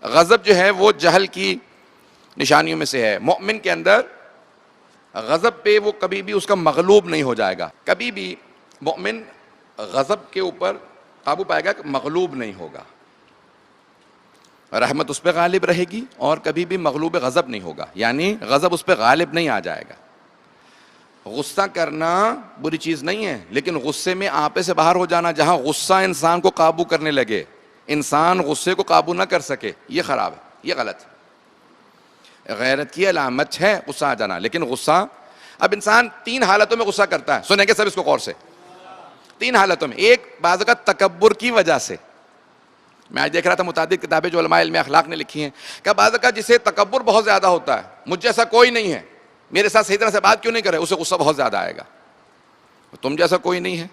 गज़ब जो है वो जहल की निशानियों में से है। मोमिन के अंदर गज़ब पे वो कभी भी उसका मगलूब नहीं हो जाएगा। कभी भी मोमिन गज़ब के ऊपर काबू पाएगा, मगलूब नहीं होगा। रहमत उस पर गालिब रहेगी और कभी भी मगलूब गज़ब नहीं होगा, यानी गज़ब उस पर गालिब नहीं आ जाएगा। गुस्सा करना बुरी चीज़ नहीं है, लेकिन गुस्से में आपे से बाहर हो जाना, जहाँ गुस्सा इंसान को काबू करने लगे, इंसान गुस्से को काबू ना कर सके, ये ख़राब है, ये गलत है। गैरत की अलामत है गुस्सा आ जाना, लेकिन गुस्सा, अब इंसान तीन हालतों में गुस्सा करता है, सुनेंगे सब इसको गौर से। तीन हालतों में, एक बाज़ का तकब्बुर की वजह से। मैं आज देख रहा था मुतादिद किताबें जो उलमा इल्म अखलाक ने लिखी हैं, क्या बाज़ का जिसे तकब्बुर बहुत ज़्यादा होता है, मुझ जैसा कोई नहीं है, मेरे साथ सही तरह से बात क्यों नहीं करे, उसे गुस्सा बहुत ज़्यादा आएगा। तुम जैसा कोई नहीं है।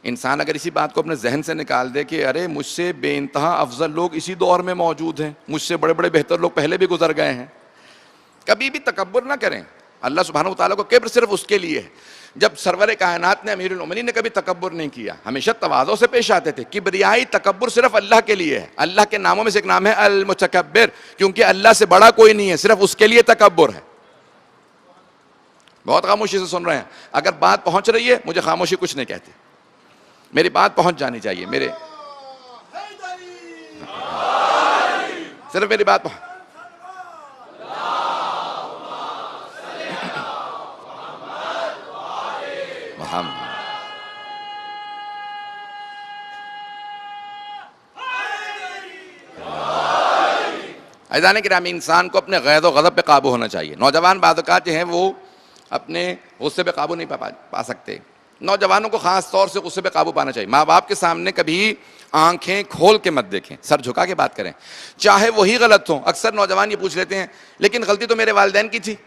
इंसान अगर इसी बात को अपने जहन से निकाल दे कि अरे मुझसे बेइंतहा अफजल लोग इसी दौर में मौजूद हैं, मुझसे बड़े बड़े बेहतर लोग पहले भी गुजर गए हैं, कभी भी तकब्बुर ना करें। अल्लाह सुब्हानहू व तआला को किब्र सिर्फ उसके लिए है। जब सरवर कायनात ने, अमीरुल मोमिनीन ने कभी तकब्बुर नहीं किया, हमेशा तवाज़ो से पेश आते थे। किब्रियाई तकब्बुर सिर्फ अल्लाह के लिए है। अल्लाह के नामों में से एक नाम है अल मुतकब्बिर, क्योंकि अल्लाह से बड़ा कोई नहीं है, सिर्फ उसके लिए तकब्बुर है। बहुत खामोशी से सुन रहे हैं, अगर बात पहुंच रही है, मुझे खामोशी कुछ नहीं कहती, मेरी बात पहुंच जानी चाहिए, मेरे सिर्फ मेरी बात ऐज़ान किरामी, इंसान को अपने गैज़ व गज़ब पे काबू होना चाहिए। नौजवान बाज़ जो हैं वो अपने गुस्से पे काबू नहीं पा सकते। नौजवानों को ख़ास तौर से गुस्से पे काबू पाना चाहिए। माँ बाप के सामने कभी आंखें खोल के मत देखें, सर झुका के बात करें, चाहे वही गलत हो। अक्सर नौजवान ये पूछ लेते हैं, लेकिन गलती तो मेरे वालिदैन की थी।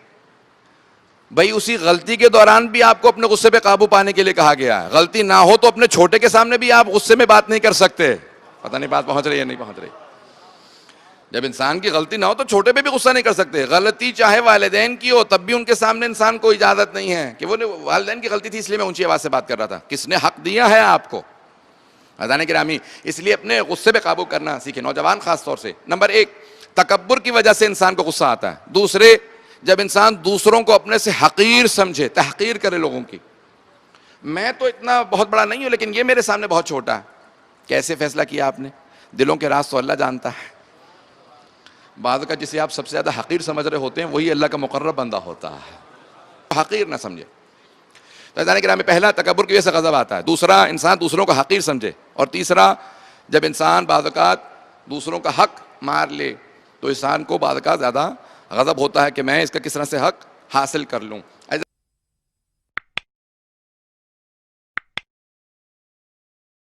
भाई उसी गलती के दौरान भी आपको अपने गुस्से पे काबू पाने के लिए कहा गया है। गलती ना हो तो अपने छोटे के सामने भी आप गुस्से में बात नहीं कर सकते। पता नहीं बात पहुंच रही है नहीं पहुंच रही। जब इंसान की गलती ना हो तो छोटे पे भी गुस्सा नहीं कर सकते। गलती चाहे वालिदैन की हो, तब भी उनके सामने इंसान को इजाजत नहीं है कि वो वालिदैन की गलती थी इसलिए मैं ऊंची आवाज से बात कर रहा था। किसने हक दिया है आपको? अज़ान किरामी, इसलिए अपने गुस्से पे काबू करना सीखे, नौजवान खास तौर से। नंबर एक, तकब्बुर की वजह से इंसान को गुस्सा आता है। दूसरे, जब इंसान दूसरों को अपने से हकीर समझे, तहकीर करे लोगों की। मैं तो इतना बहुत बड़ा नहीं हूं, लेकिन ये मेरे सामने बहुत छोटा है। कैसे फैसला किया आपने? दिलों के राज तो अल्लाह जानता है। बाज़ का जिसे आप सबसे ज़्यादा हकीर समझ रहे होते हैं, वही अल्लाह का मुकर्रब बंदा होता है। हकीर ना समझे। तो अज़ान किरामी, पहला तकब्बुर की वजह से गज़ब आता है। दूसरा, इंसान दूसरों को हकीर समझे। और तीसरा, जब इंसान बाज़ दूसरों का हक मार ले तो इंसान को बाज़ ज़्यादा गज़ब होता है कि मैं इसका किस तरह से हक हासिल कर लूँ।